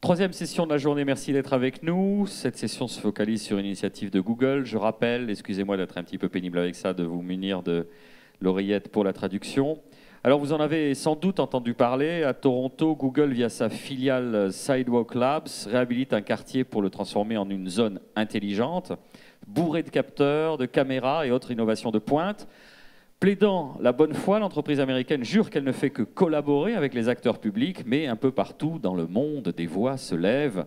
Troisième session de la journée, merci d'être avec nous. Cette session se focalise sur une initiative de Google. Je rappelle, excusez-moi d'être un petit peu pénible avec ça, de vous munir de l'oreillette pour la traduction. Alors vous en avez sans doute entendu parler, à Toronto, Google, via sa filiale Sidewalk Labs, réhabilite un quartier pour le transformer en une zone intelligente, bourrée de capteurs, de caméras et autres innovations de pointe. Plaidant la bonne foi, l'entreprise américaine jure qu'elle ne fait que collaborer avec les acteurs publics, mais un peu partout dans le monde, des voix se lèvent.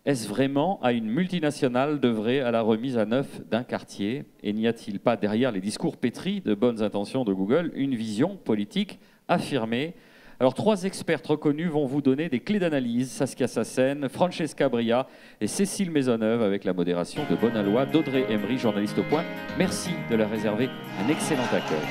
Est-ce vraiment à une multinationale d'œuvrer à la remise à neuf d'un quartier? Et n'y a-t-il pas derrière les discours pétris de bonnes intentions de Google une vision politique affirmée? Alors, trois expertes reconnues vont vous donner des clés d'analyse, Saskia Sassen, Francesca Bria et Cécile Maisonneuve, avec la modération de Bonne Aloi, d'Audrey Emery, journaliste au Point. Merci de leur réserver un excellent accueil.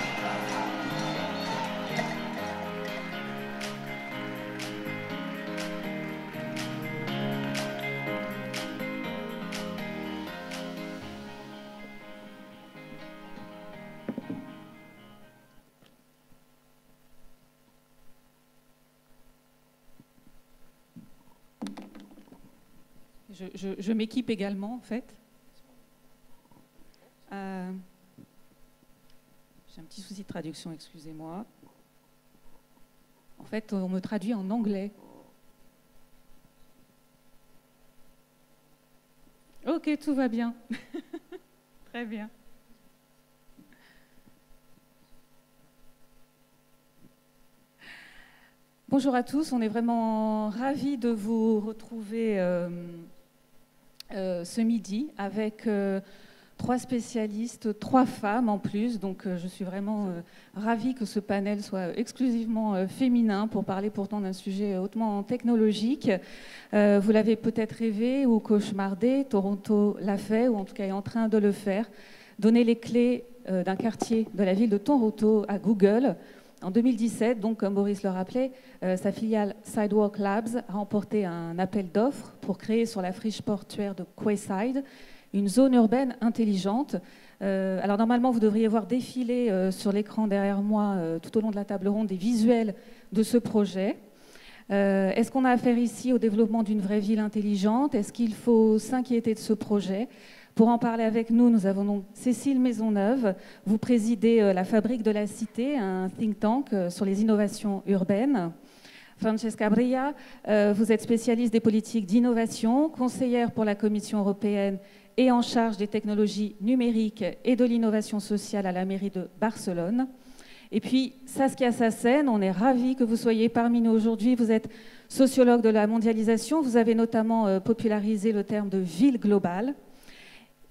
Je m'équipe également, en fait. J'ai un petit souci de traduction, excusez-moi. En fait, on me traduit en anglais. Ok, tout va bien. Très bien. Bonjour à tous, on est vraiment ravis de vous retrouver ce midi avec trois spécialistes, trois femmes en plus. Donc je suis vraiment ravie que ce panel soit exclusivement féminin pour parler pourtant d'un sujet hautement technologique. Vous l'avez peut-être rêvé ou cauchemardé, Toronto l'a fait ou en tout cas est en train de le faire. Donner les clés d'un quartier de la ville de Toronto à Google. En 2017, donc, comme Boris le rappelait, sa filiale Sidewalk Labs a remporté un appel d'offres pour créer sur la friche portuaire de Quayside une zone urbaine intelligente. Alors normalement, vous devriez voir défiler sur l'écran derrière moi, tout au long de la table ronde, des visuels de ce projet. Est-ce qu'on a affaire ici au développement d'une vraie ville intelligente? Est-ce qu'il faut s'inquiéter de ce projet? Pour en parler avec nous, nous avons donc Cécile Maisonneuve. Vous présidez la Fabrique de la Cité, un think tank sur les innovations urbaines. Francesca Bria, vous êtes spécialiste des politiques d'innovation, conseillère pour la Commission européenne et en charge des technologies numériques et de l'innovation sociale à la mairie de Barcelone. Et puis Saskia Sassen, on est ravis que vous soyez parmi nous aujourd'hui. Vous êtes sociologue de la mondialisation. Vous avez notamment popularisé le terme de ville globale.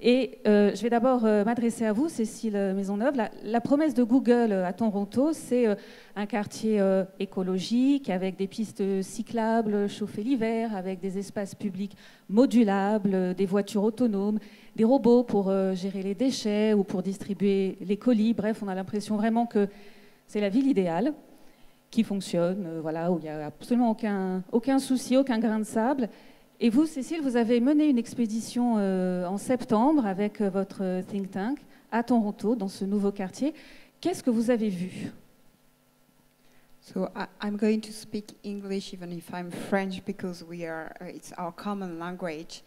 Et je vais d'abord m'adresser à vous, Cécile Maisonneuve. La promesse de Google à Toronto, c'est un quartier écologique avec des pistes cyclables chauffées l'hiver, avec des espaces publics modulables, des voitures autonomes, des robots pour gérer les déchets ou pour distribuer les colis. Bref, on a l'impression vraiment que c'est la ville idéale qui fonctionne, voilà, où il n'y a absolument aucun souci, aucun grain de sable. Et vous, Cécile, vous avez mené une expédition en septembre avec votre think tank à Toronto, dans ce nouveau quartier. Qu'est-ce que vous avez vu? So I'm going to speak English even if I'm French because it's our common language.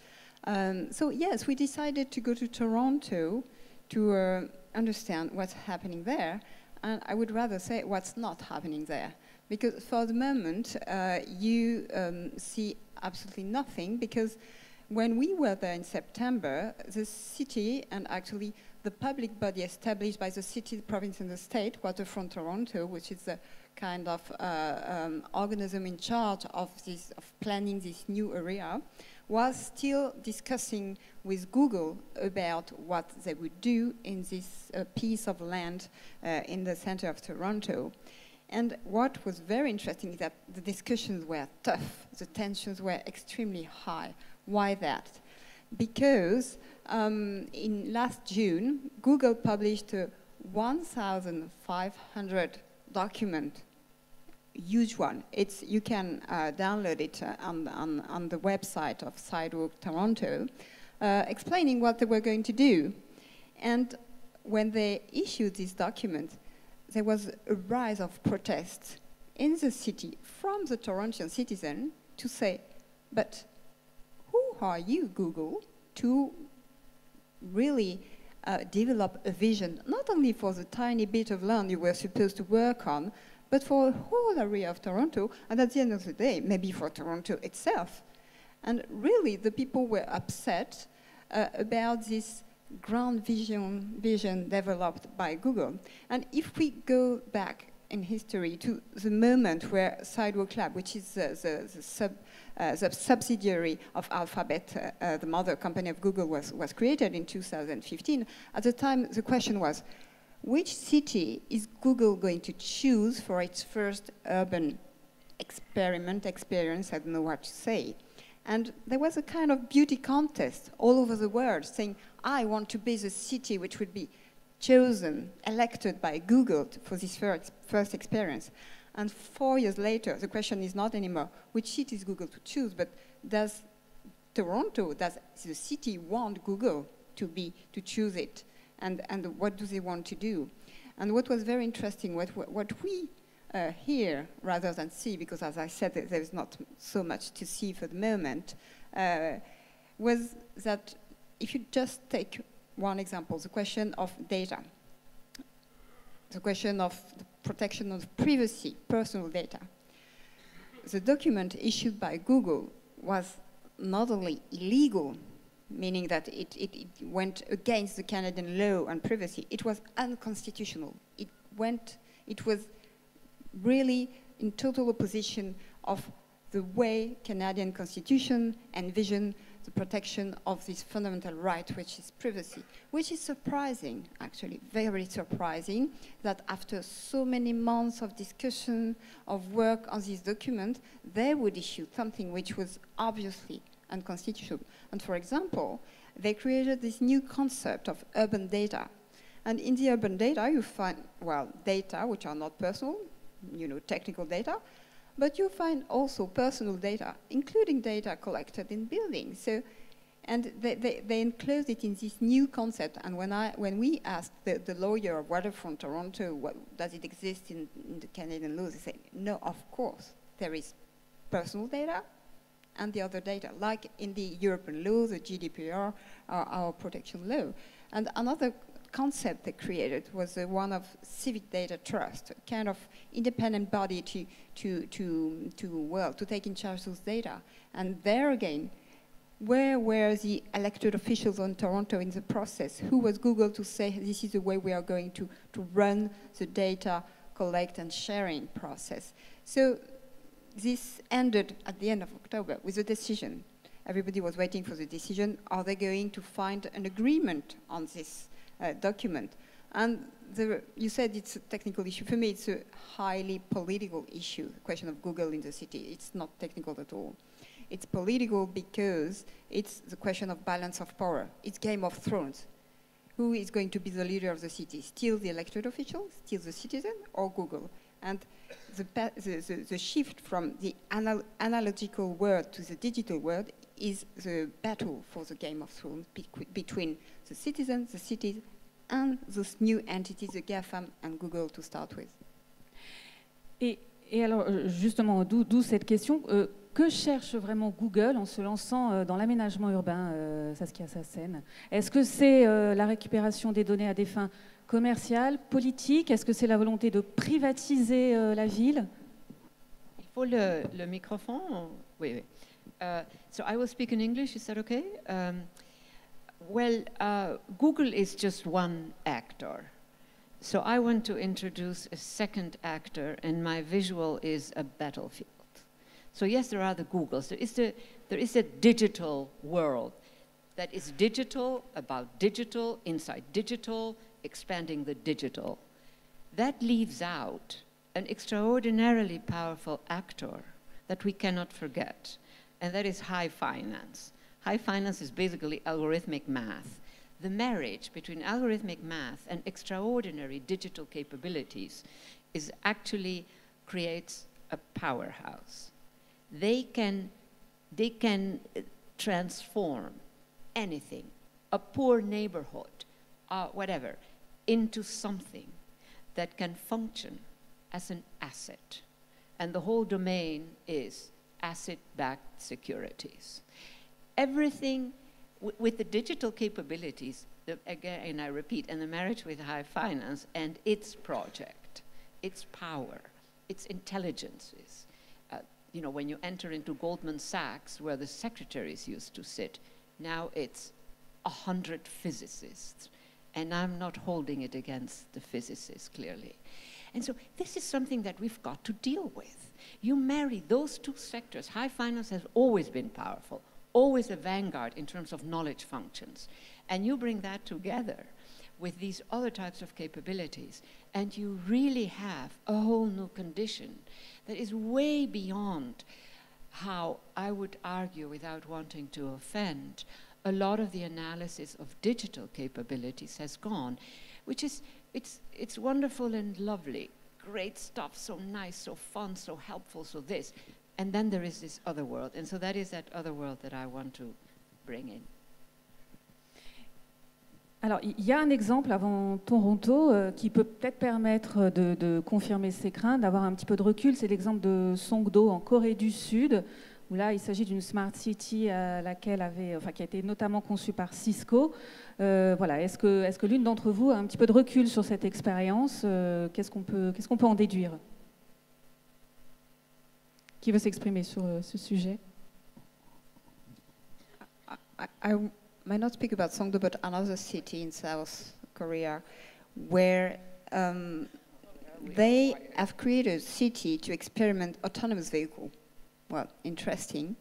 So yes, we decided to go to Toronto to understand what's happening there, and I would rather say what's not happening there. Because for the moment, you see absolutely nothing, because when we were there in September, the city and actually the public body established by the city, the province and the state, Waterfront Toronto, which is the kind of organism in charge of planning this new area, was still discussing with Google about what they would do in this piece of land in the center of Toronto. And what was very interesting is that the discussions were tough. The tensions were extremely high. Why that? Because in last June, Google published a 1,500 document, huge one. You can download it on the website of Sidewalk Toronto, explaining what they were going to do. And when they issued this document, there was a rise of protests in the city from the Torontian citizen to say, But who are you, Google, to really develop a vision, not only for the tiny bit of land you were supposed to work on, but for a whole area of Toronto, and at the end of the day, maybe for Toronto itself. And really, the people were upset about this grand vision developed by Google. And if we go back in history to the moment where Sidewalk Labs, which is the subsidiary of Alphabet, the mother company of Google, was created in 2015, at the time the question was, which city is Google going to choose for its first urban experience? I don't know what to say. And there was a kind of beauty contest all over the world saying, I want to be the city which would be chosen, elected by Google for this first experience. And 4 years later, the question is not anymore which city is Google to choose, but does Toronto, does the city want Google to choose it? And what do they want to do? And what was very interesting, what we hear rather than see, because as I said, there's not so much to see for the moment, was that if you just take one example, the question of data, the question of the protection of privacy, personal data. The document issued by Google was not only illegal, meaning that it went against the Canadian law on privacy, it was unconstitutional. It was really in total opposition of the way Canadian Constitution envisioned the protection of this fundamental right, which is privacy, which is surprising, actually, very surprising, that after so many months of discussion, of work on this document, they would issue something which was obviously unconstitutional. And for example, they created this new concept of urban data. And in the urban data, you find, well, data which are not personal, technical data, but you find also personal data, including data collected in buildings. So, and they enclosed it in this new concept. And when we asked the lawyer of Waterfront Toronto, does it exist in the Canadian laws, they say, no, of course. There is personal data and the other data, like in the European law, the GDPR, our protection law. And another concept they created was one of civic data trust, a kind of independent body to take in charge those data. And there again, where were the elected officials on Toronto in the process? Who was Google to say this is the way we are going to run the data collect and sharing process? So this ended at the end of October with a decision. Everybody was waiting for the decision. Are they going to find an agreement on this document? And you said it's a technical issue. For me, it's a highly political issue, the question of Google in the city. It's not technical at all. It's political because it's the question of balance of power. It's Game of Thrones. Who is going to be the leader of the city? Still the elected official, still the citizen, or Google? And the shift from the analogical world to the digital world is the battle for the Game of Thrones between the citizens, the cities, and those new entities, the GAFAM and Google to start with. Et alors, justement, d'où cette question. Que cherche vraiment Google en se lançant dans l'aménagement urbain, Saskia Sassen? Est-ce que c'est la récupération des données à des fins commerciales, politiques? Est-ce que c'est la volonté de privatiser la ville? Il faut le microphone? Oui, oui. So I will speak in English, is that okay? Google is just one actor. So I want to introduce a second actor, and my visual is a battlefield. So yes, there are the Googles. There is a digital world that is digital, about digital, inside digital, expanding the digital. That leaves out an extraordinarily powerful actor that we cannot forget, and that is high finance. High finance is basically algorithmic math. The marriage between algorithmic math and extraordinary digital capabilities is actually creates a powerhouse. They can transform anything, a poor neighborhood, whatever, into something that can function as an asset. And the whole domain is asset-backed securities. Everything with the digital capabilities, again, I repeat, and the marriage with high finance and its project, its power, its intelligences. You know, when you enter into Goldman Sachs, where the secretaries used to sit, now it's 100 physicists. And I'm not holding it against the physicists, clearly. And so this is something that we've got to deal with. You marry those two sectors. High finance has always been powerful, always a vanguard in terms of knowledge functions. And you bring that together with these other types of capabilities, and you really have a whole new condition that is way beyond how I would argue, without wanting to offend, a lot of the analysis of digital capabilities has gone, which is, it's wonderful and lovely, great stuff, so nice, so fun, so helpful, so this. And then there is this other world, and so that is that other world that I want to bring in. Alors, il y a un exemple avant Toronto qui peut peut-être permettre de confirmer ces craintes, d'avoir un petit peu de recul. C'est l'exemple de Songdo en Corée du Sud, où là, il s'agit d'une smart city qui a été notamment conçue par Cisco. Voilà, est-ce que l'une d'entre vous a un petit peu de recul sur cette expérience? Qu'est-ce qu'on peut en déduire? Qui veut s'exprimer sur ce sujet? I might not speak about Songdo, but another city in South Korea where they have created a city to experiment autonomous vehicle. Well, interesting.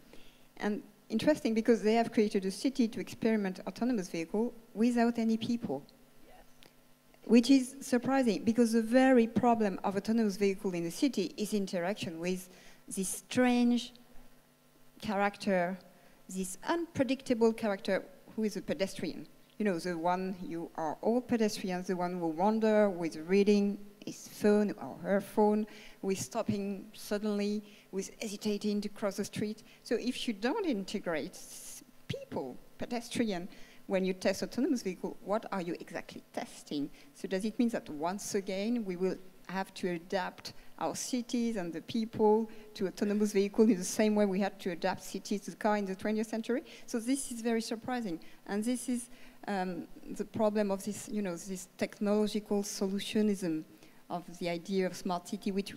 And interesting because they have created a city to experiment autonomous vehicle without any people. Yes. Which is surprising because the very problem of autonomous vehicle in the city is interaction with this strange character, this unpredictable character who is a pedestrian. You know, the one, you are all pedestrians, the one who wander with reading his phone or her phone, with stopping suddenly, with hesitating to cross the street. So if you don't integrate people, pedestrian, when you test autonomous vehicle, what are you exactly testing? So does it mean that once again we will have to adapt our cities and the people to autonomous vehicles in the same way we had to adapt cities to the car in the 20th century? So this is very surprising. And this is the problem of this, you know, this technological solutionism of the idea of smart city, which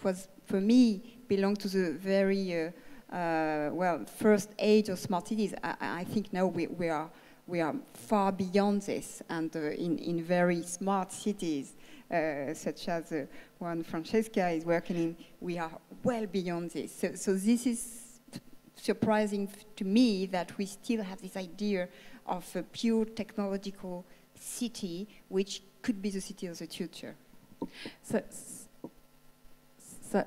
was, for me, belonged to the very, first age of smart cities. I think now we are far beyond this, and in very smart cities, such as one Francesca is working in, we are well beyond this. So this is surprising to me that we still have this idea of a pure technological city, which could be the city of the future.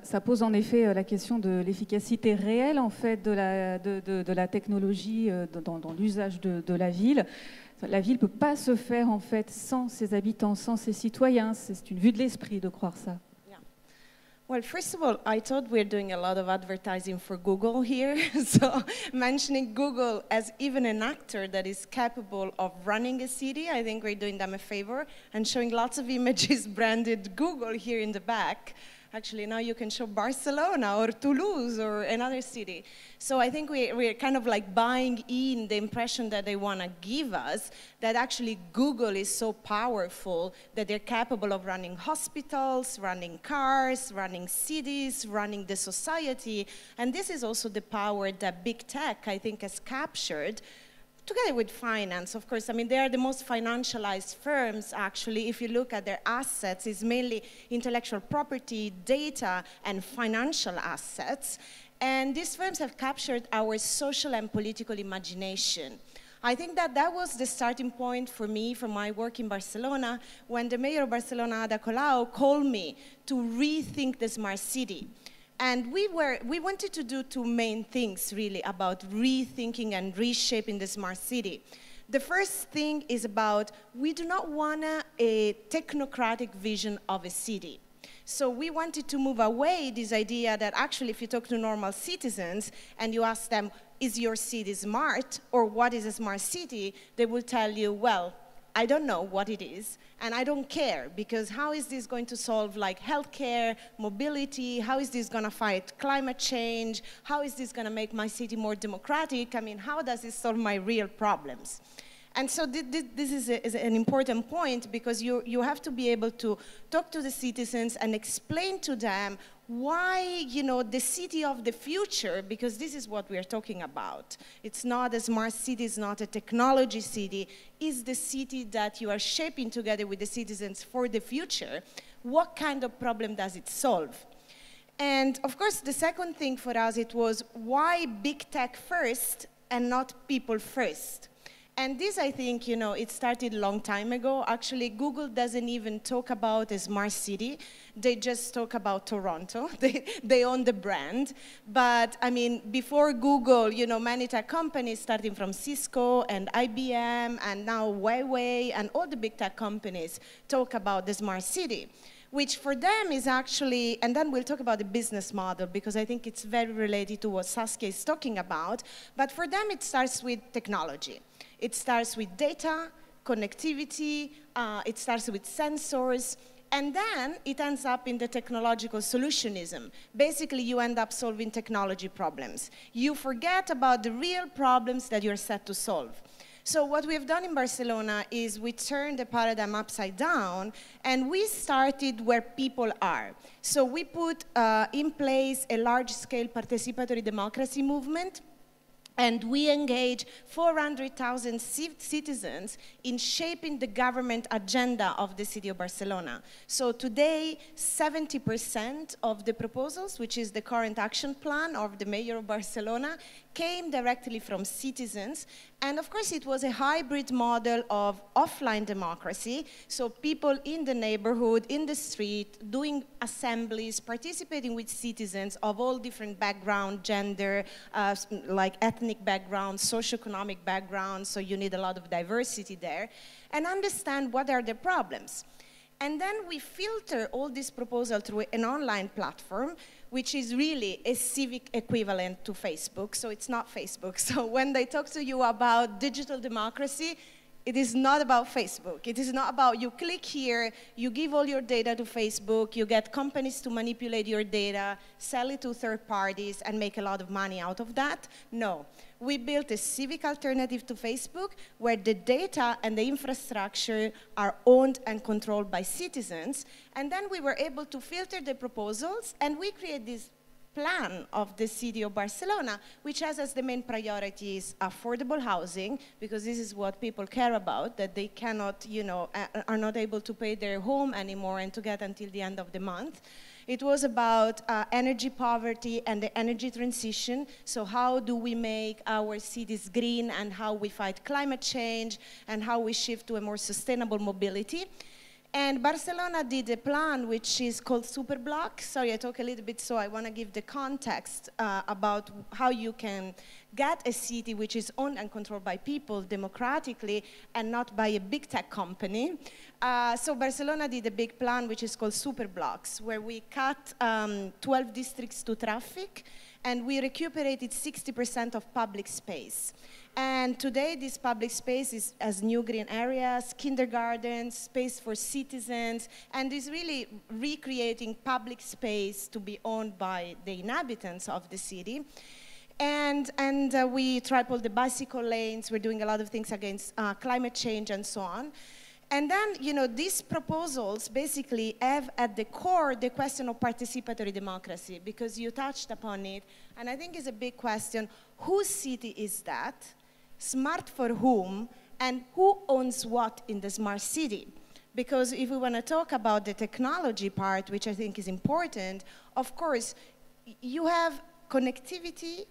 Ça pose en effet la question de l'efficacité réelle en fait de la technologie dans l'usage de la ville. La ville ne peut pas se faire en fait sans ses habitants, sans ses citoyens. C'est une vue de l'esprit de croire ça. Well, first of all, I thought we're doing a lot of advertising for Google here. So mentioning Google as even an actor that is capable of running a city, I think we're doing them a favor, and showing lots of images branded Google here in the back. Actually, now you can show Barcelona or Toulouse or another city. So I think we're kind of like buying in the impression that they want to give us, that actually Google is so powerful that they're capable of running hospitals, running cars, running cities, running the society. And this is also the power that big tech, I think, has captured, together with finance, of course. I mean, they are the most financialized firms, actually. If you look at their assets, it's mainly intellectual property, data, and financial assets. And these firms have captured our social and political imagination. I think that was the starting point for me, from my work in Barcelona, when the mayor of Barcelona, Ada Colau, called me to rethink the smart city. And we wanted to do two main things, really, about rethinking and reshaping the smart city. The first thing is about, we do not want a technocratic vision of a city. So we wanted to move away this idea that actually, if you talk to normal citizens and you ask them, is your city smart, or what is a smart city, they will tell you, well, I don't know what it is, and I don't care, because how is this going to solve like healthcare, mobility? How is this going to fight climate change? How is this going to make my city more democratic? I mean, how does this solve my real problems? And so this is an important point, because you have to be able to talk to the citizens and explain to them why, you know, the city of the future, because this is what we are talking about. It's not a smart city, it's not a technology city, it's the city that you are shaping together with the citizens for the future. What kind of problem does it solve? And of course, the second thing for us, it was why big tech first and not people first? And this, I think, you know, it started a long time ago. Actually, Google doesn't even talk about a smart city. They just talk about Toronto. They own the brand. But, I mean, before Google, you know, many tech companies, starting from Cisco and IBM, and now Huawei, and all the big tech companies talk about the smart city, which for them is actually, and then we'll talk about the business model, because I think it's very related to what Saskia is talking about, but for them it starts with technology. It starts with data, connectivity, it starts with sensors, and then it ends up in the technological solutionism. Basically, you end up solving technology problems. You forget about the real problems that you're set to solve. So what we have done in Barcelona is we turned the paradigm upside down, and we started where people are. So we put in place a large-scale participatory democracy movement, and we engage 400,000 citizens in shaping the government agenda of the city of Barcelona. So today, 70% of the proposals, which is the current action plan of the mayor of Barcelona, came directly from citizens. And of course, it was a hybrid model of offline democracy. So people in the neighborhood, in the street, doing assemblies, participating with citizens of all different background, gender, like ethnic backgrounds, socioeconomic backgrounds. So you need a lot of diversity there, and understand what are the problems. And then we filter all these proposals through an online platform, which is really a civic equivalent to Facebook. So it's not Facebook. So when they talk to you about digital democracy, it is not about Facebook. It is not about you click here, you give all your data to Facebook, you get companies to manipulate your data, sell it to third parties, and make a lot of money out of that. No. We built a civic alternative to Facebook where the data and the infrastructure are owned and controlled by citizens. And then we were able to filter the proposals, and we create this plan of the city of Barcelona, which has as the main priorities affordable housing, because this is what people care about, that they cannot, you know, are not able to pay their home anymore and to get until the end of the month. It was about energy poverty and the energy transition. So how do we make our cities green, and how we fight climate change, and how we shift to a more sustainable mobility. And Barcelona did a plan which is called Superblock. Sorry, I talk a little bit, so I want to give the context about how you can get a city which is owned and controlled by people democratically and not by a big tech company. So Barcelona did a big plan which is called Superblocks, where we cut 12 districts to traffic, and we recuperated 60% of public space. And today, this public space has new green areas, kindergartens, space for citizens, and is really recreating public space to be owned by the inhabitants of the city. And we tripled the bicycle lanes. We're doing a lot of things against climate change and so on. And then, you know, these proposals basically have at the core the question of participatory democracy, because you touched upon it, and I think it's a big question. Whose city is that? Smart for whom? And who owns what in the smart city? Because if we want to talk about the technology part, which I think is important, of course, you have connectivity,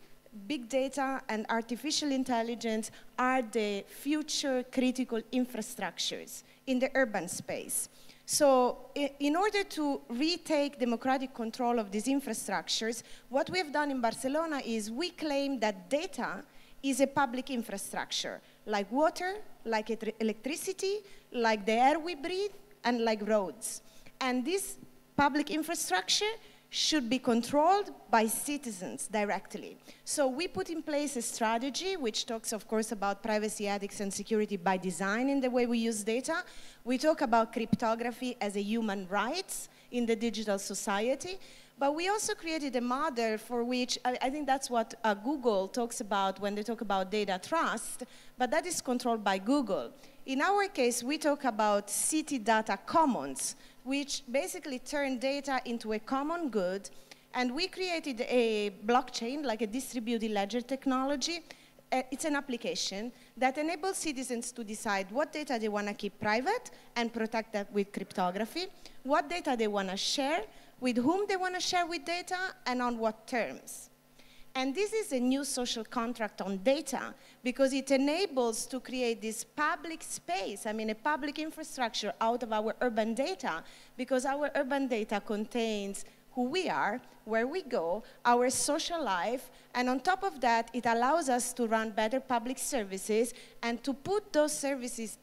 big data, and artificial intelligence are the future critical infrastructures in the urban space. So in order to retake democratic control of these infrastructures, what we have done in Barcelona is we claim that data is a public infrastructure, like water, like electricity, like the air we breathe, and like roads. And this public infrastructure should be controlled by citizens directly. So we put in place a strategy which talks, of course, about privacy, ethics, and security by design in the way we use data. We talk about cryptography as a human right in the digital society. But we also created a model for which, I think that's what Google talks about when they talk about data trust, but that is controlled by Google. In our case, we talk about city data commons, which basically turn data into a common good. And we created a blockchain, like a distributed ledger technology. It's an application that enables citizens to decide what data they want to keep private and protect that with cryptography, what data they want to share, with whom they want to share with data, and on what terms. And this is a new social contract on data because it enables to create this public space, I mean a public infrastructure out of our urban data, because our urban data contains who we are, where we go, our social life, and on top of that, it allows us to run better public services and to put those services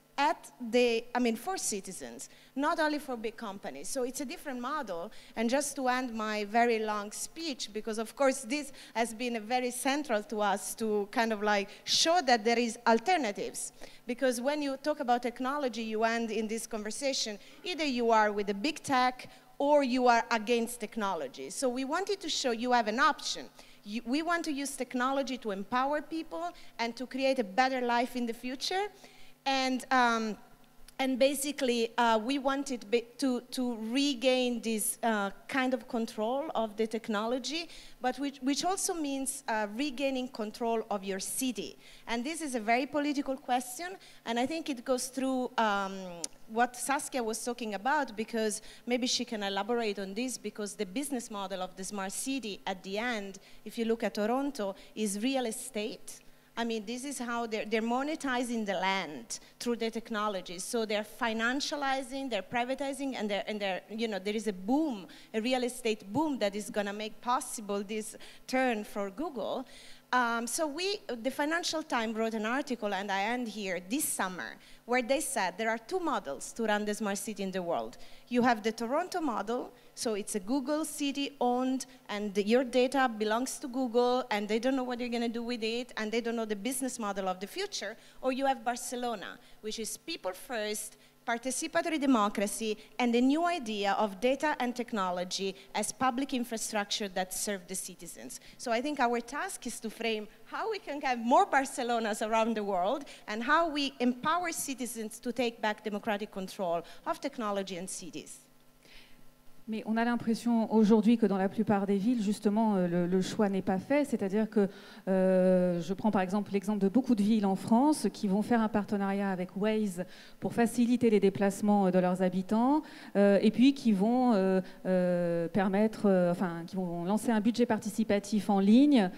for citizens, not only for big companies. So it's a different model. And just to end my very long speech, because of course this has been very central to us to kind of like show that there is alternatives. Because when you talk about technology, you end in this conversation, either you are with the big tech or you are against technology. So we wanted to show you have an option. We want to use technology to empower people and to create a better life in the future. And basically, we wanted to regain this kind of control of the technology, but which also means regaining control of your city. And this is a very political question, and I think it goes through what Saskia was talking about, because maybe she can elaborate on this, because the business model of the smart city at the end, if you look at Toronto, is real estate. I mean, this is how they're monetizing the land through the technology. So they're financializing, they're privatizing, and there is a boom, a real estate boom that is going to make possible this turn for Google. The Financial Times wrote an article, and I end here, this summer, where they said there are two models to run the smart city in the world. You have the Toronto model, so it's a Google city owned, and your data belongs to Google, and they don't know what you're going to do with it, and they don't know the business model of the future. Or you have Barcelona, which is people first, participatory democracy, and the new idea of data and technology as public infrastructure that serve the citizens. So I think our task is to frame how we can have more Barcelonas around the world and how we empower citizens to take back democratic control of technology and cities. Mais on a l'impression aujourd'hui que dans la plupart des villes, justement, le choix n'est pas fait. C'est-à-dire que je prends par exemple l'exemple de beaucoup de villes en France qui vont faire un partenariat avec Waze pour faciliter les déplacements de leurs habitants et puis qui vont qui vont lancer un budget participatif en ligne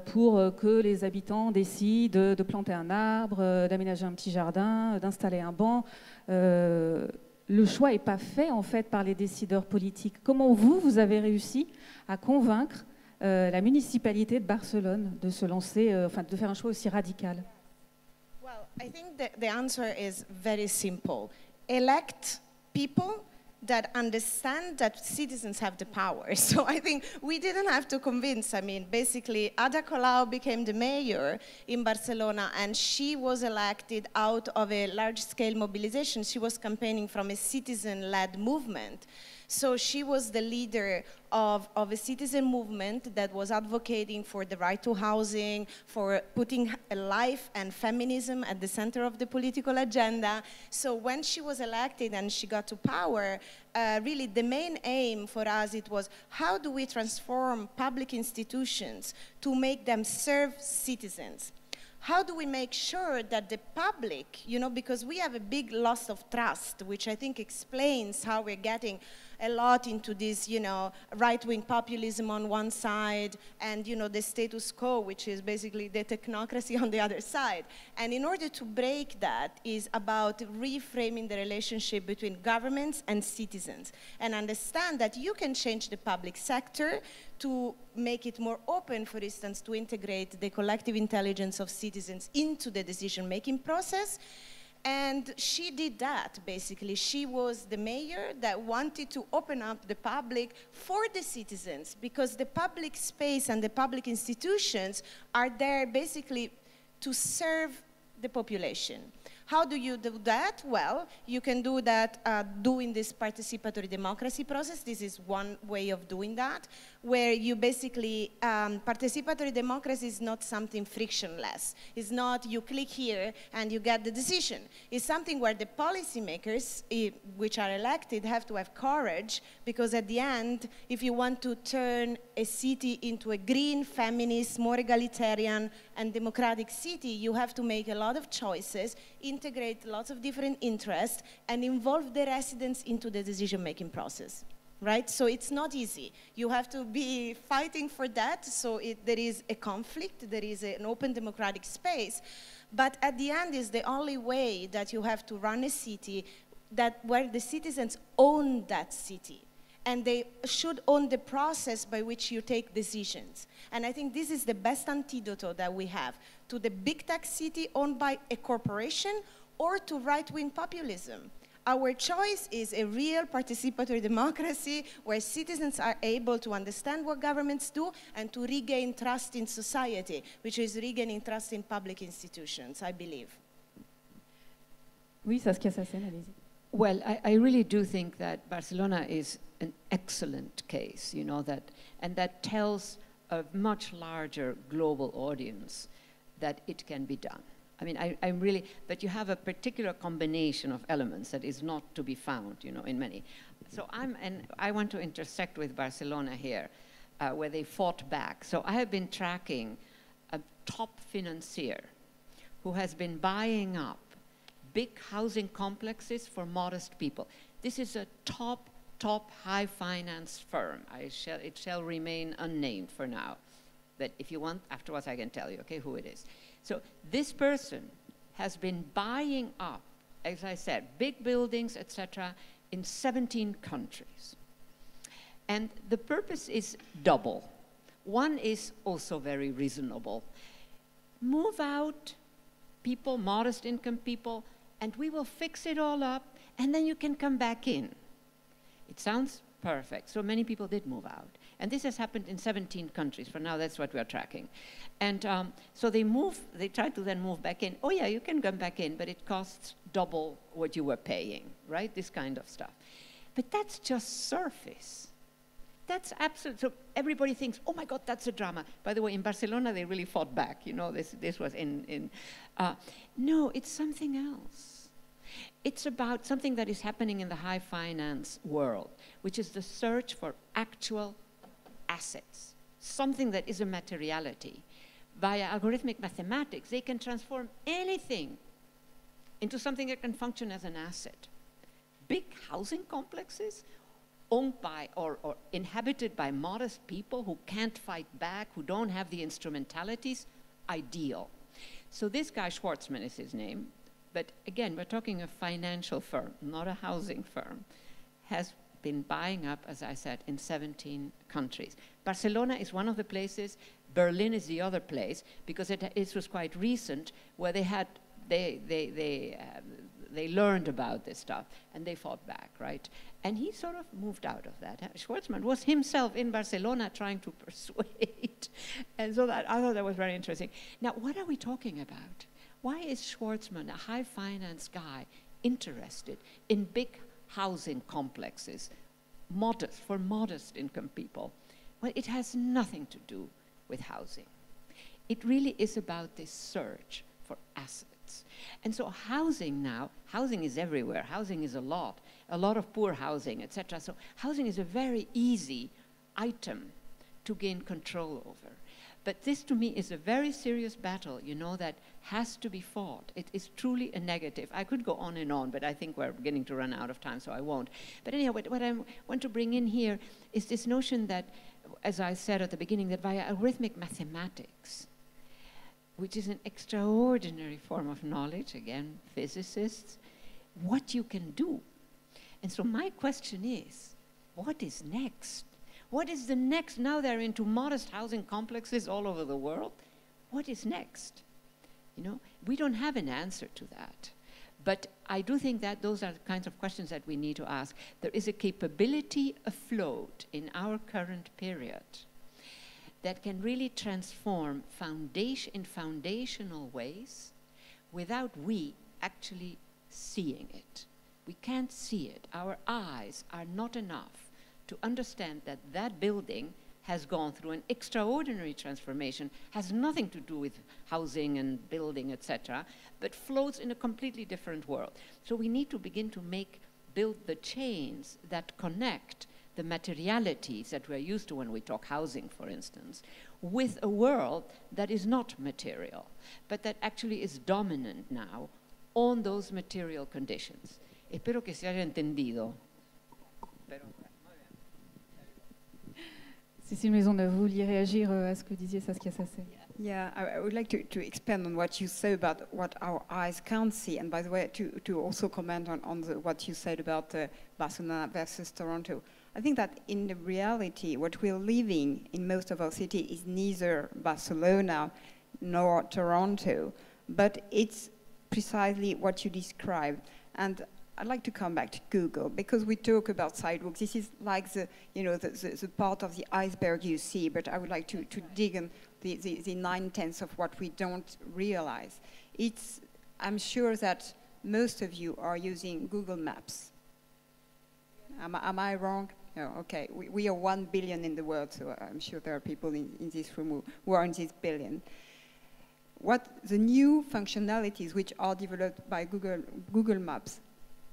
pour que les habitants décident de planter un arbre, d'aménager un petit jardin, d'installer un banc. Le choix n'est pas fait en fait par les décideurs politiques. Comment vous avez réussi à convaincre la municipalité de Barcelone de se lancer, de faire un choix aussi radical? Well, I think the answer is very simple. Elect people that understand that citizens have the power. So I think we didn't have to convince. I mean, basically, Ada Colau became the mayor in Barcelona, and she was elected out of a large-scale mobilization. She was campaigning from a citizen-led movement. So she was the leader of a citizen movement that was advocating for the right to housing, for putting life and feminism at the center of the political agenda. So when she was elected and she got to power, really the main aim for us, it was how do we transform public institutions to make them serve citizens? How do we make sure that the public, because we have a big loss of trust, which I think explains how we're getting a lot into this, right-wing populism on one side and, the status quo, which is basically the technocracy on the other side. And in order to break that is about reframing the relationship between governments and citizens and understand that you can change the public sector to make it more open, for instance, to integrate the collective intelligence of citizens into the decision-making process. And she did that, basically. She was the mayor that wanted to open up the public for the citizens, because the public space and the public institutions are there basically to serve the population. How do you do that? Well, you can do that doing this participatory democracy process. This is one way of doing that, where you basically, participatory democracy is not something frictionless. It's not you click here and you get the decision. It's something where the policymakers, which are elected, have to have courage, because at the end, if you want to turn a city into a green, feminist, more egalitarian and democratic city, you have to make a lot of choices, integrate lots of different interests, and involve the residents into the decision-making process, right? So it's not easy. You have to be fighting for that, so there is a conflict, there is an open democratic space, but at the end is the only way that you have to run a city where the citizens own that city. And they should own the process by which you take decisions. And I think this is the best antidote that we have to the big tech city owned by a corporation or to right-wing populism. Our choice is a real participatory democracy where citizens are able to understand what governments do and to regain trust in society, which is regaining trust in public institutions, I believe. Oui, Saskia Sassen, allez-y. Well, I really do think that Barcelona is an excellent case, you know, and that tells a much larger global audience that it can be done. I mean, I'm really, but you have a particular combination of elements that is not to be found, you know, in many. So I want to intersect with Barcelona here, where they fought back. So I have been tracking a top financier who has been buying up big housing complexes for modest people. This is a top high finance firm. It shall remain unnamed for now. But if you want, afterwards I can tell you, okay, who it is. So this person has been buying up, as I said, big buildings, etc., in 17 countries. And the purpose is double. One is also very reasonable. Move out people, modest income people, and we will fix it all up, and then you can come back in. It sounds perfect. So many people did move out. And this has happened in 17 countries. For now, that's what we are tracking. And so they try to then move back in. Oh yeah, you can come back in, but it costs double what you were paying, right? This kind of stuff. But that's just surface. That's absolute. So everybody thinks, oh my God, that's a drama. By the way, in Barcelona, they really fought back. You know, this was no, it's something else. It's about something that is happening in the high finance world, which is the search for actual assets, something that is a materiality. Via algorithmic mathematics, they can transform anything into something that can function as an asset. Big housing complexes owned by or inhabited by modest people who can't fight back, who don't have the instrumentalities, ideal. So this guy, Schwartzman is his name, but again, we're talking a financial firm, not a housing firm, has been buying up, as I said, in 17 countries. Barcelona is one of the places, Berlin is the other place, because it was quite recent where they learned about this stuff and they fought back, right? And he sort of moved out of that. Schwartzman was himself in Barcelona trying to persuade. And so I thought that was very interesting. Now, what are we talking about? Why is Schwartzman, a high finance guy, interested in big housing complexes, for modest income people? Well, it has nothing to do with housing. It really is about this search for assets. And so housing now, housing is everywhere. Housing is a lot of poor housing, etc. So housing is a very easy item to gain control over. But this, to me, is a very serious battle, you know, that has to be fought. It is truly a negative. I could go on and on, but I think we're beginning to run out of time, so I won't. But anyhow, what I want to bring in here is this notion that, as I said at the beginning, that via algorithmic mathematics, which is an extraordinary form of knowledge, again, physicists, what you can do. And so my question is, what is next? What is the next? Now they're into modest housing complexes all over the world. What is next? You know, we don't have an answer to that. But I do think that those are the kinds of questions that we need to ask. There is a capability afloat in our current period that can really transform in foundational ways without we actually seeing it. We can't see it. Our eyes are not enough to understand that that building has gone through an extraordinary transformation, has nothing to do with housing and building, etc., but floats in a completely different world. So we need to begin to build the chains that connect the materialities that we're used to when we talk housing, for instance, with a world that is not material, but that actually is dominant now on those material conditions. Espero que se haya entendido. Cécile Maisonneuve, vous vouliez réagir à ce que disait Saskia Sassen? Yeah, I would like to expand on what you say about what our eyes can't see, and by the way, to also comment on what you said about Barcelona versus Toronto. I think that in the reality, what we're living in most of our city is neither Barcelona nor Toronto, but it's precisely what you described. And I'd like to come back to Google, because we talk about sidewalks. This is like the part of the iceberg you see, but I would like to dig in the 9/10 of what we don't realize. I'm sure that most of you are using Google Maps. Am I wrong? No, okay. We are 1 billion in the world, so I'm sure there are people in this room who are in this billion. What the new functionalities which are developed by Google Maps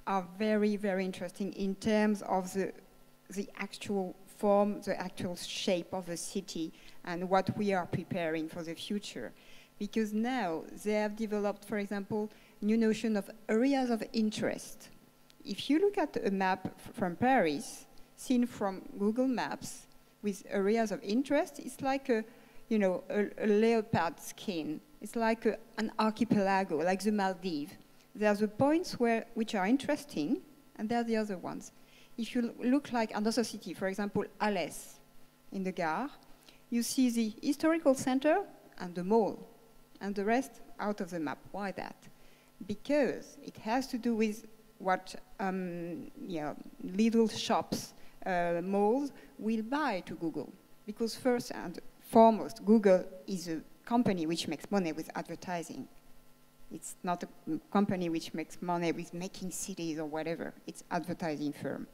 are very, very interesting in terms of the actual form, the actual shape of the city, and what we are preparing for the future. Because now they have developed, for example, new notion of areas of interest. If you look at a map from Paris, seen from Google Maps, with areas of interest, it's like a leopard skin. It's like an archipelago, like the Maldives. There are the points which are interesting, and there are the other ones. If you look like another city, for example, Alès in the Gare, you see the historical center and the mall, and the rest out of the map. Why that? Because it has to do with what little shops, malls will buy to Google. Because first and foremost, Google is a company which makes money with advertising. It's not a company which makes money with making cities or whatever. It's advertising firm.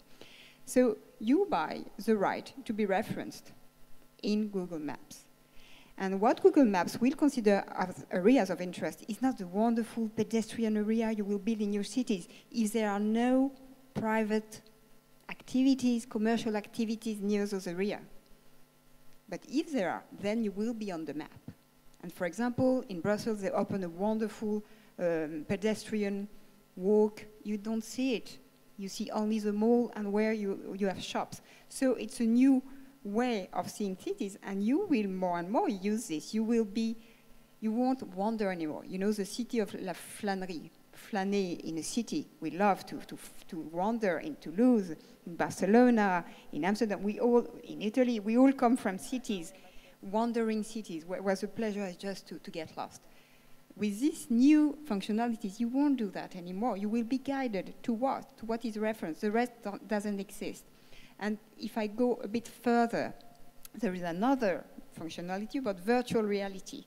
So you buy the right to be referenced in Google Maps. And what Google Maps will consider as areas of interest is not the wonderful pedestrian area you will build in your cities if there are no private activities, commercial activities near those areas. But if there are, then you will be on the map. And for example, in Brussels, they open a wonderful pedestrian walk. You don't see it. You see only the mall and where you have shops. So it's a new way of seeing cities, and you will more and more use this. You won't wander anymore. You know, the city of la flânerie, flâner in a city. We love to wander in Toulouse, in Barcelona, in Amsterdam. In Italy, we all come from cities, wandering cities, where the pleasure is just to get lost. With these new functionalities, you won't do that anymore. You will be guided to what? To what is referenced. The rest doesn't exist. And if I go a bit further, there is another functionality about virtual reality.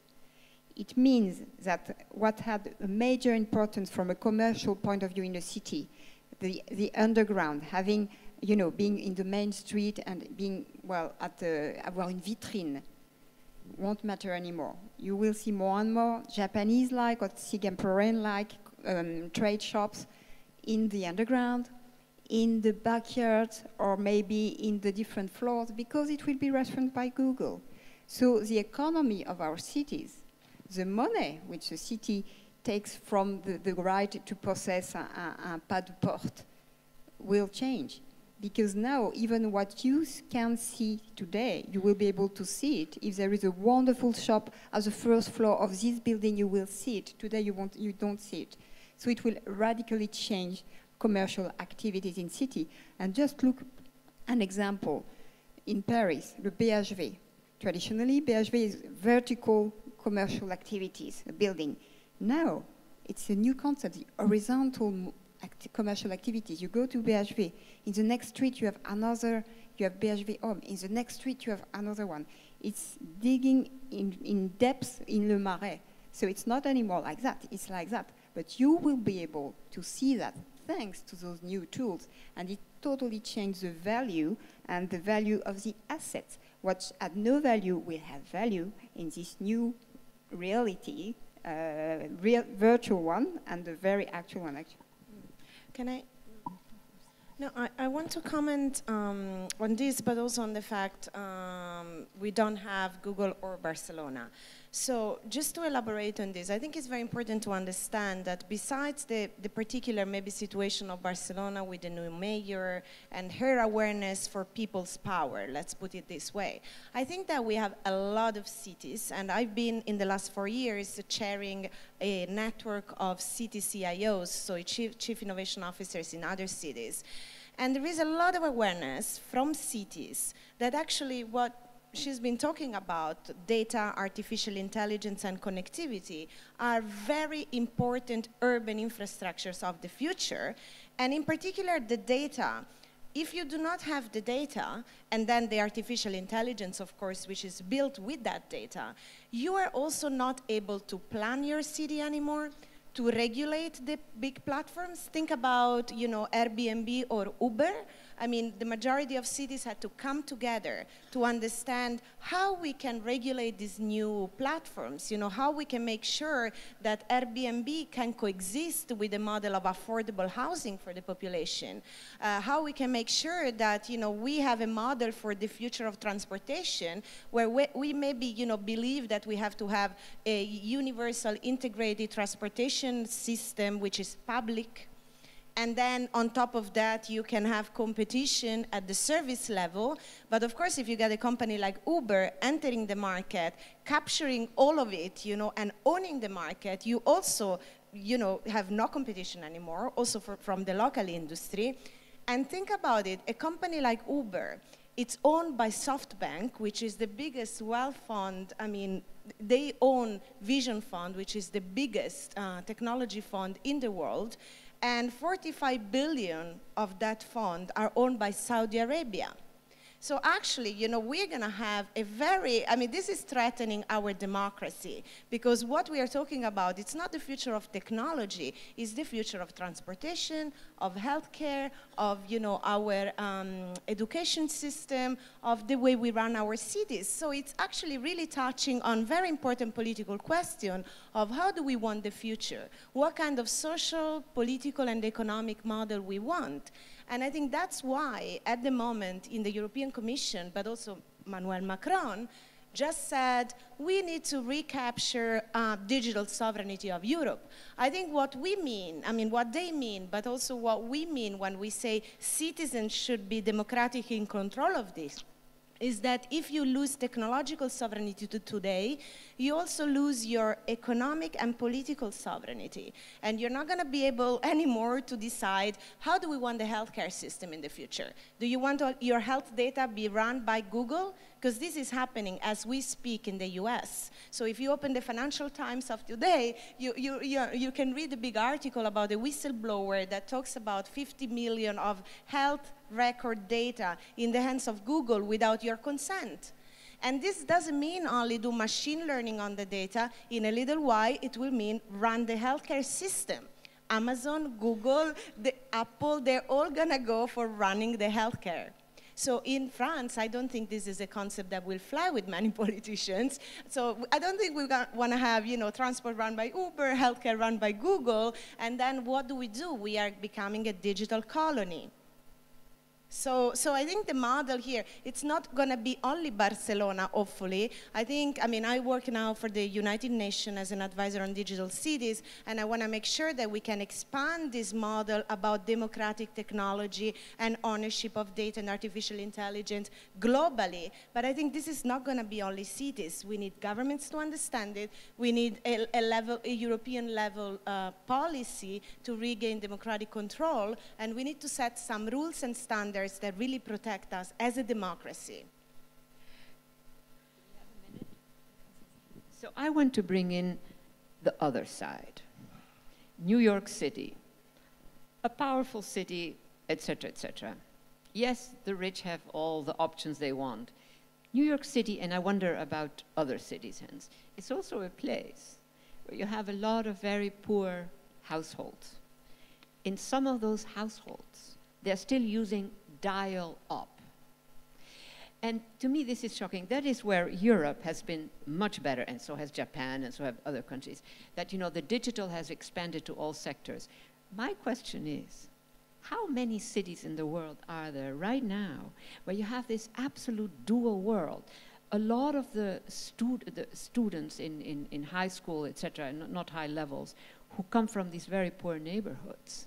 It means that what had a major importance from a commercial point of view in a city, the underground, having, being in the main street and being, avoir une vitrine, won't matter anymore. You will see more and more Japanese-like or Singaporean-like trade shops in the underground, in the backyard, or maybe in the different floors, because it will be referenced by Google. So the economy of our cities, the money which the city takes from the right to possess un pas de porte, will change. Because now, even what you can see today, you will be able to see it. If there is a wonderful shop at the first floor of this building, you will see it. Today, you don't see it. So it will radically change commercial activities in city. And just look an example. In Paris, the BHV. Traditionally, BHV is vertical commercial activities, a building. Now, It's a new concept, the horizontal commercial activities. You go to BHV, in the next street you have another, you have BHV Home, in the next street you have another one. It's digging in depth in Le Marais. So it's not anymore like that, it's like that. But you will be able to see that thanks to those new tools. And it totally changed the value and the value of the assets. What had no value will have value in this new reality, real virtual one and the very actual one actually. Can I? No, I want to comment on this, but also on the fact we don't have Google or Barcelona. So just to elaborate on this, I think it's very important to understand that besides the particular maybe situation of Barcelona with the new mayor and her awareness for people's power, let's put it this way, I think that we have a lot of cities, and I've been in the last 4 years chairing a network of city CIOs, so chief innovation officers in other cities. And there is a lot of awareness from cities that actually what she's been talking about, data, artificial intelligence, and connectivity, are very important urban infrastructures of the future. And in particular, the data. If you do not have the data, and then the artificial intelligence, of course, which is built with that data, you are also not able to plan your city anymore, to regulate the big platforms. Think about, you know, Airbnb or Uber. I mean, the majority of cities had to come together to understand how we can regulate these new platforms, you know, how we can make sure that Airbnb can coexist with the model of affordable housing for the population, how we can make sure that, you know, we have a model for the future of transportation where we maybe, you know, believe that we have to have a universal integrated transportation system which is public. And then on top of that, you can have competition at the service level. But of course, if you get a company like Uber entering the market, capturing all of it, you know, and owning the market, you also, you know, have no competition anymore, also from the local industry. And think about it, a company like Uber, it's owned by SoftBank, which is the biggest wealth fund. I mean, they own Vision Fund, which is the biggest technology fund in the world. And 45 billion of that fund are owned by Saudi Arabia. So actually, you know, we're going to have a very, I mean, this is threatening our democracy, because what we are talking about, it's not the future of technology, it's the future of transportation, of healthcare, of, you know, our education system, of the way we run our cities. So it's actually really touching on very important political question of how do we want the future? What kind of social, political, and economic model we want? And I think that's why, at the moment, in the European Commission, but also Emmanuel Macron, just said, we need to recapture digital sovereignty of Europe. I think what we mean, I mean, what they mean, but also what we mean when we say citizens should be democratic in control of this, is that if you lose technological sovereignty today, you also lose your economic and political sovereignty. And you're not going to be able anymore to decide how do we want the healthcare system in the future. Do you want your health data be run by Google? Because this is happening as we speak in the US. So if you open the Financial Times of today, you can read a big article about a whistleblower that talks about 50 million of health record data in the hands of Google without your consent. And this doesn't mean only do machine learning on the data. In a little while, it will mean run the healthcare system. Amazon, Google, Apple, they're all gonna go for running the healthcare. So in France, I don't think this is a concept that will fly with many politicians. So I don't think we want to have, you know, transport run by Uber, healthcare run by Google, and then what do? We are becoming a digital colony. So I think the model here, it's not going to be only Barcelona, hopefully. I mean, I work now for the United Nations as an advisor on digital cities, and I want to make sure that we can expand this model about democratic technology and ownership of data and artificial intelligence globally. But I think this is not going to be only cities. We need governments to understand it. We need a European level policy to regain democratic control, and we need to set some rules and standards that really protect us as a democracy. So I want to bring in the other side. New York City, a powerful city, etc., etc. Yes, the rich have all the options they want. New York City, and I wonder about other cities hence, it's also a place where you have a lot of very poor households. In some of those households, they're still using dial-up. And to me, this is shocking. That is where Europe has been much better, and so has Japan, and so have other countries, that, you know, the digital has expanded to all sectors. My question is, how many cities in the world are there right now where you have this absolute dual world? A lot of the students in high school, etc., not high levels, who come from these very poor neighborhoods,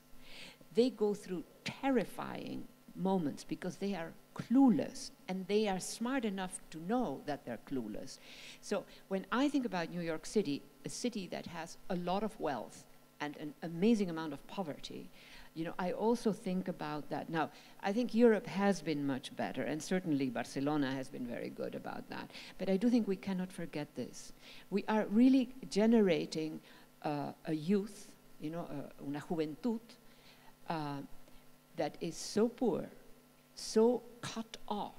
they go through terrifying moments because they are clueless, and they are smart enough to know that they're clueless. So when I think about New York City, a city that has a lot of wealth and an amazing amount of poverty, you know, I also think about that. Now, I think Europe has been much better, and certainly Barcelona has been very good about that. But I do think we cannot forget this. We are really generating a youth, you know, una juventud, that is so poor, so cut off.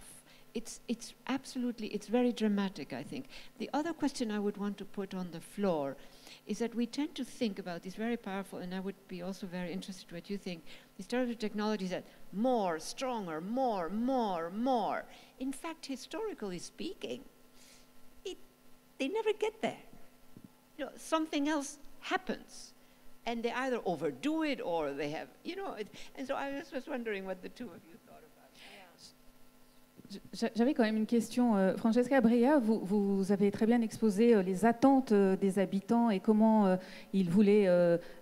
It's absolutely, it's very dramatic, I think. The other question I would want to put on the floor is that we tend to think about these very powerful, and I would be also very interested what you think, these types of technologies that more, stronger, more. In fact, historically speaking, they never get there. You know, something else happens, and they either overdo it or they have, you know, and so I was just wondering what the two of you thought about. J'avais quand même une question. Francesca Bria, vous avez très bien exposé les attentes des habitants et comment ils voulaient,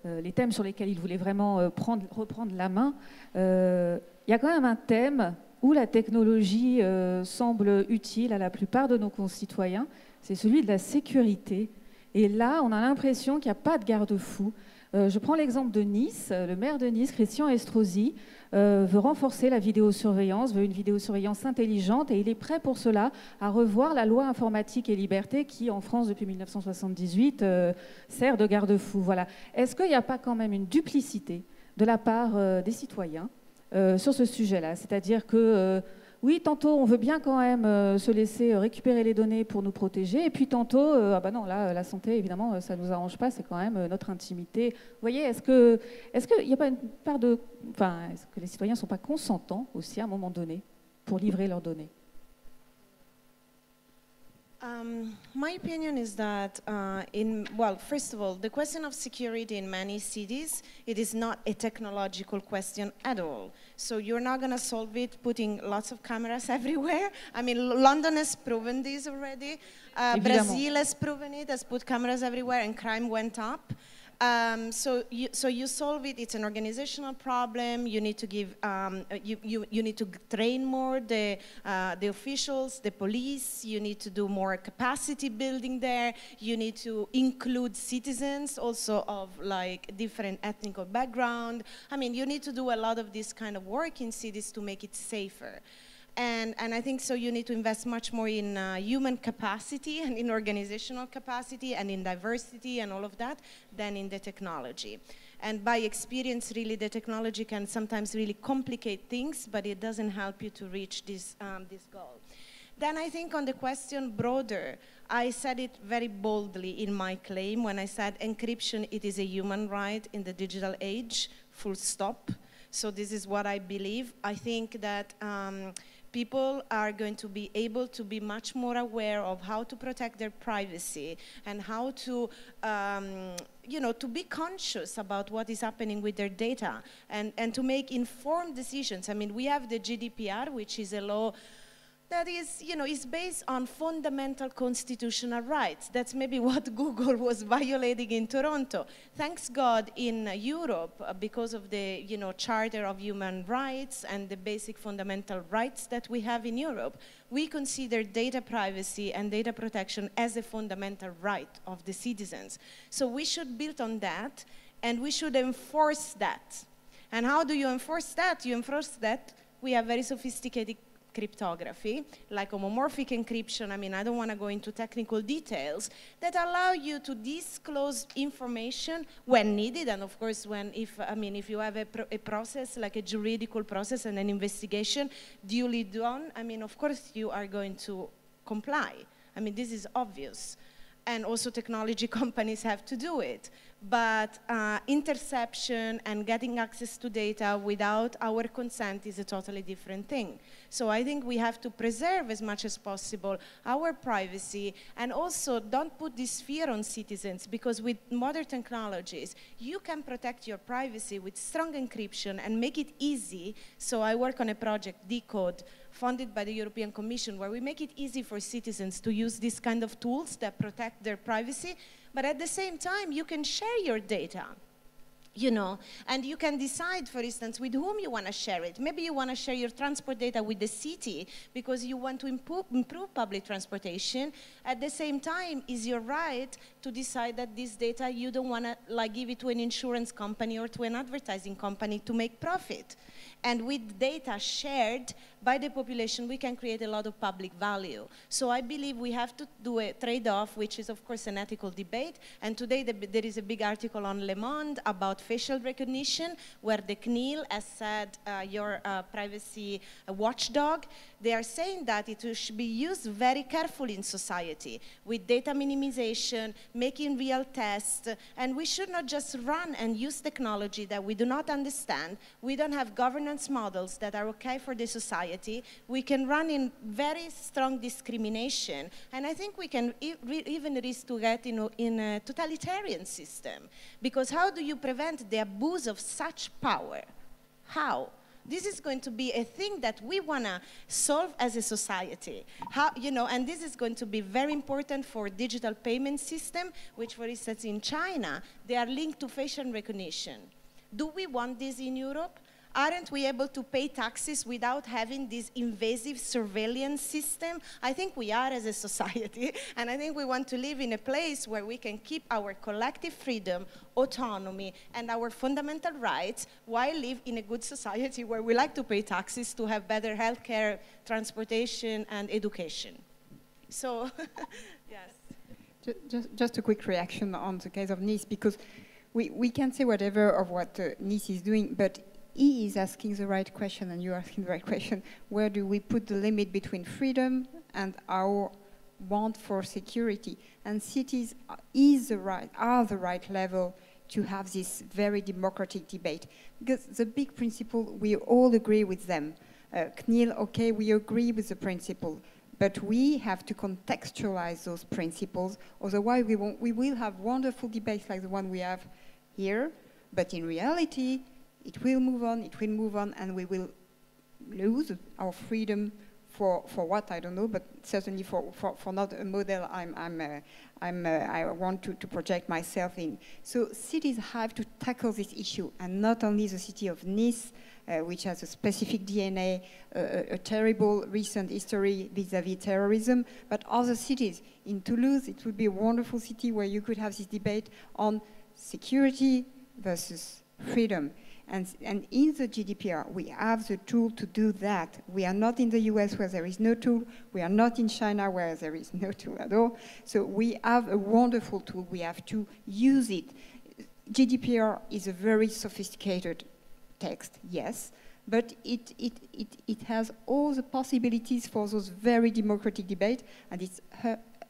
les thèmes sur lesquels ils voulaient vraiment reprendre la main. Il y a quand même un thème où la technologie semble utile à la plupart de nos concitoyens, c'est celui de la sécurité. Et là, on a l'impression qu'il n'y a pas de garde-fou. Je prends l'exemple de Nice. Le maire de Nice, Christian Estrosi, veut renforcer la vidéosurveillance, veut une vidéosurveillance intelligente, et il est prêt pour cela à revoir la loi informatique et liberté qui, en France, depuis 1978, sert de garde-fou. Voilà. Est-ce qu'il n'y a pas quand même une duplicité de la part des citoyens sur ce sujet-là? C'est-à-dire que oui, tantôt on veut bien quand même se laisser récupérer les données pour nous protéger, et puis tantôt, ah bah non, là, la santé, évidemment, ça ne nous arrange pas, c'est quand même notre intimité. Vous voyez, est-ce qu'il n'y a pas une part de... Enfin, est-ce que les citoyens ne sont pas consentants aussi à un moment donné pour livrer leurs données? My opinion is that, first of all, the question of security in many cities, it is not a technological question at all. So you're not going to solve it putting lots of cameras everywhere. I mean, London has proven this already. Brazil has proven it, has put cameras everywhere, and crime went up. So you solve it. It's an organizational problem. You need to give. You need to train more the officials, the police. You need to do more capacity building there. You need to include citizens also of like different ethnic background. I mean, you need to do a lot of this kind of work in cities to make it safer. And I think so you need to invest much more in human capacity and in organizational capacity and in diversity and all of that than in the technology. And by experience, really, the technology can sometimes really complicate things, but it doesn't help you to reach this goal. Then I think on the question broader, I said it very boldly in my claim when I said encryption, it is a human right in the digital age, full stop. So this is what I believe. I think that people are going to be able to be much more aware of how to protect their privacy and how to, to be conscious about what is happening with their data and to make informed decisions. I mean, we have the GDPR, which is a law that is, is based on fundamental constitutional rights. That's maybe what Google was violating in Toronto. Thanks God in Europe, because of the, Charter of Human Rights and the basic fundamental rights that we have in Europe, we consider data privacy and data protection as a fundamental right of the citizens. So we should build on that, and we should enforce that. And how do you enforce that? You enforce that. We have very sophisticated cryptography, like homomorphic encryption. I mean, I don't want to go into technical details, that allow you to disclose information when needed, and of course, if you have a process, like a juridical process and an investigation duly done, I mean, of course, you are going to comply. I mean, this is obvious. And also technology companies have to do it. But interception and getting access to data without our consent is a totally different thing. So I think we have to preserve as much as possible our privacy, and also don't put this fear on citizens, because with modern technologies, you can protect your privacy with strong encryption and make it easy. So I work on a project, Decode, funded by the European Commission, where we make it easy for citizens to use these kind of tools that protect their privacy, but at the same time, you can share your data, you know, and you can decide, for instance, with whom you want to share it. Maybe you want to share your transport data with the city because you want to improve public transportation. At the same time, is your right to decide that this data you don't want to like give it to an insurance company or to an advertising company to make profit. And with data shared by the population, we can create a lot of public value. So I believe we have to do a trade-off, which is, of course, an ethical debate. And today there is a big article on Le Monde about facial recognition, where the CNIL has said your privacy watchdog. They are saying that it should be used very carefully in society, with data minimization, making real tests, and we should not just run and use technology that we do not understand. We don't have governance models that are okay for the society. We can run in very strong discrimination, and I think we can even risk to get in a totalitarian system, because how do you prevent the abuse of such power? How? This is going to be a thing that we want to solve as a society. How, you know, and this is going to be very important for digital payment system, which, for instance, in China, they are linked to facial recognition. Do we want this in Europe? Aren't we able to pay taxes without having this invasive surveillance system? I think we are as a society, and I think we want to live in a place where we can keep our collective freedom, autonomy, and our fundamental rights, while live in a good society where we like to pay taxes to have better healthcare, transportation, and education. So, yes. Just a quick reaction on the case of Nice, because we can say whatever of what Nice is doing, but he is asking the right question, and you're asking the right question. Where do we put the limit between freedom and our want for security? And cities are the right level to have this very democratic debate. Because the big principle, we all agree with them. CNIL, okay, we agree with the principle, but we have to contextualize those principles, otherwise we will have wonderful debates like the one we have here, but in reality, it will move on, and we will lose our freedom for what, I don't know, but certainly for not a model I want to project myself in. So cities have to tackle this issue, and not only the city of Nice, which has a specific DNA, a terrible recent history vis-à-vis terrorism, but other cities. In Toulouse, it would be a wonderful city where you could have this debate on security versus freedom. And in the GDPR, we have the tool to do that. We are not in the US where there is no tool. We are not in China where there is no tool at all. So we have a wonderful tool. We have to use it. GDPR is a very sophisticated text, yes, but it has all the possibilities for those very democratic debates, and it's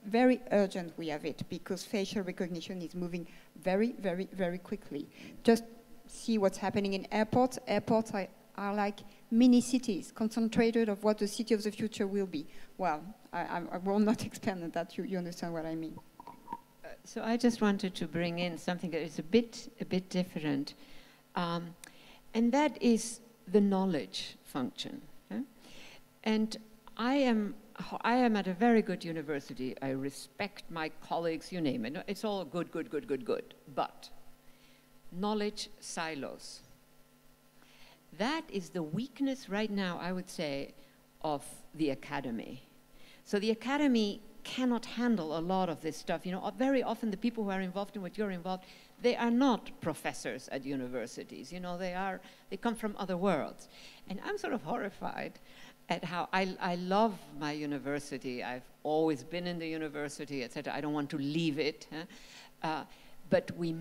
very urgent we have it, because facial recognition is moving very, very, very quickly. Just see what's happening in airports. Airports are like mini cities, concentrated of what the city of the future will be. Well, I will not expand on that. You understand what I mean. So I just wanted to bring in something that is a bit different, and that is the knowledge function. And I am at a very good university. I respect my colleagues, you name it. It's all good. But knowledge silos. That is the weakness right now, I would say, of the academy. So the academy cannot handle a lot of this stuff. You know, very often the people who are involved in what you're involved, they are not professors at universities. You know, they come from other worlds. And I'm sort of horrified at how I love my university. I've always been in the university, etc. I don't want to leave it. But we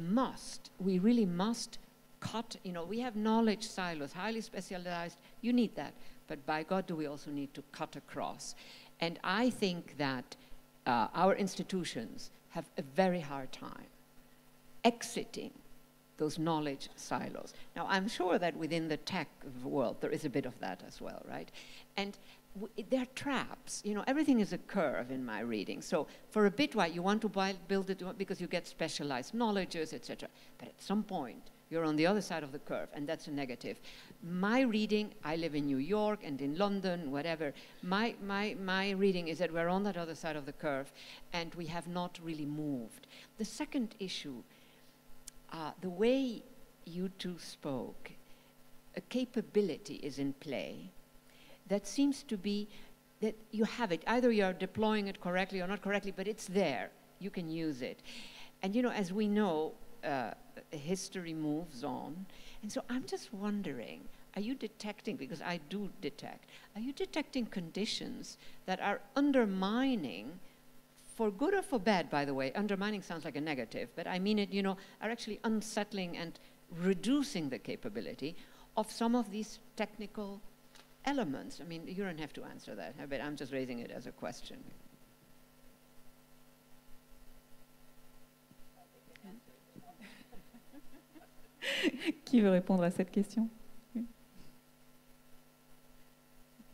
really must cut, you know, we have knowledge silos, highly specialized, you need that. But by God, do we also need to cut across? And I think that our institutions have a very hard time exiting those knowledge silos. Now, I'm sure that within the tech world, there is a bit of that as well, right? And they're traps. You know, everything is a curve in my reading. So for a bit while, you want to build it because you get specialized knowledges, etc. But at some point, you're on the other side of the curve, and that's a negative. My reading, I live in New York and in London, whatever. My reading is that we're on that other side of the curve, and we have not really moved. The second issue, the way you two spoke, a capability is in play that seems to be that you have it. Either you're deploying it correctly or not correctly, but it's there. You can use it. And you know, as we know, history moves on. And so I'm just wondering, are you detecting, because I do detect, are you detecting conditions that are undermining, for good or for bad, by the way, undermining sounds like a negative, but I mean it, you know, are actually unsettling and reducing the capability of some of these technical elements? I mean, you don't have to answer that, but I'm just raising it as a question. Qui veut répondre à cette question?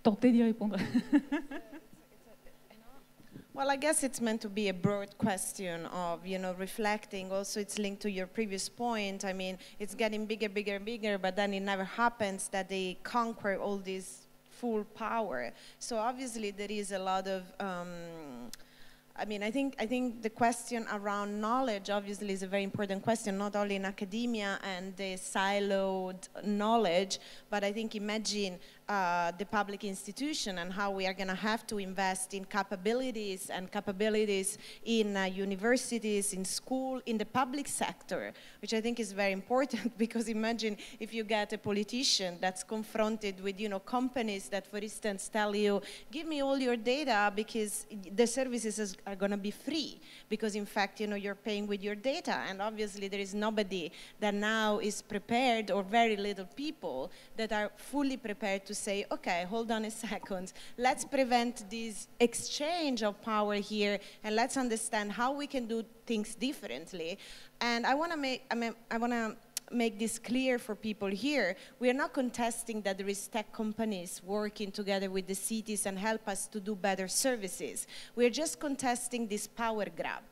Tentez d'y répondre. Well, I guess it's meant to be a broad question of, you know, reflecting. Also, it's linked to your previous point. I mean, it's getting bigger, bigger, bigger, but then it never happens that they conquer all this full power. So obviously, there is a lot of I mean, I think the question around knowledge obviously is a very important question, not only in academia and the siloed knowledge, but I think imagine the public institution and how we are going to have to invest in capabilities in universities, in school, in the public sector, which I think is very important, because imagine if you get a politician that's confronted with, you know, companies that, for instance, tell you, give me all your data because the services are going to be free, because in fact, you know, you're paying with your data, and obviously there is nobody that now is prepared, or very little people that are fully prepared to say, okay, hold on a second, let's prevent this exchange of power here, and let's understand how we can do things differently. And I want to make this clear for people here. We are not contesting that there is tech companies working together with the cities and help us to do better services. We're just contesting this power grab.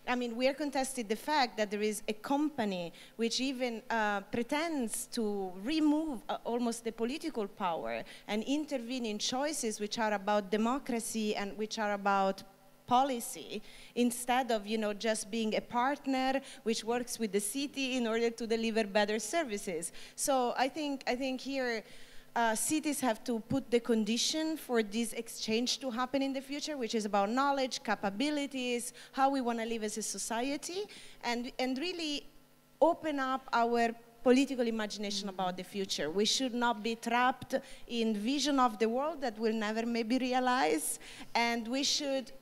I mean, we are contesting the fact that there is a company which even pretends to remove almost the political power and intervene in choices which are about democracy and which are about policy, instead of, you know, just being a partner which works with the city in order to deliver better services. So I think here cities have to put the condition for this exchange to happen in the future, which is about knowledge, capabilities, how we want to live as a society, and really open up our political imagination about the future. We should not be trapped in vision of the world that we'll never maybe realize, and we should...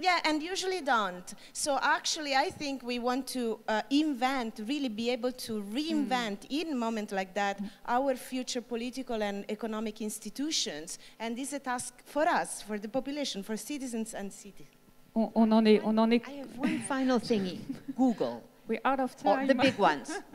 Yeah, and usually don't. So actually, I think we want to really be able to reinvent in a moment like that our future political and economic institutions. And this is a task for us, for the population, for citizens and cities. On en est... I have one final thingy. Google. We're out of time. The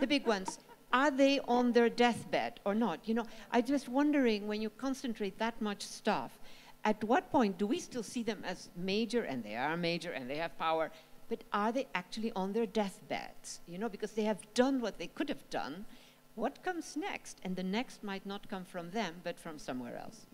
big ones. Are they on their deathbed or not? You know, I'm just wondering, when you concentrate that much stuff, at what point do we still see them as major, and they are major, and they have power, but are they actually on their deathbeds? You know, because they have done what they could have done. What comes next? And the next might not come from them, but from somewhere else.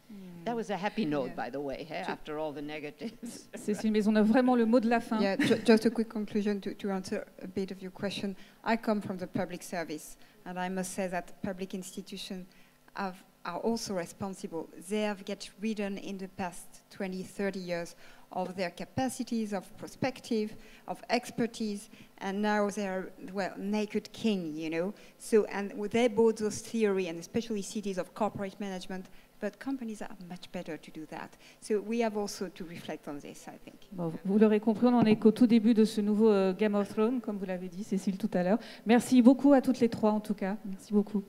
That was a happy note, by the way, after all the negatives. Cécile, mais on a vraiment le mot de la fin. Yeah, just a quick conclusion to answer a bit of your question. I come from the public service, and I must say that public institutions are also responsible. They have get ridden in the past 20, 30 years of their capacities, of perspective, of expertise, and now they're, well, naked king, you know. So, and they bought those theory, and especially cities of corporate management, but companies are much better to do that. So we have also to reflect on this, I think. Bon, vous l'aurez compris, on en est qu'au tout début de ce nouveau Game of Thrones, comme vous l'avez dit, Cécile, tout à l'heure. Merci beaucoup à toutes les trois, en tout cas. Merci beaucoup.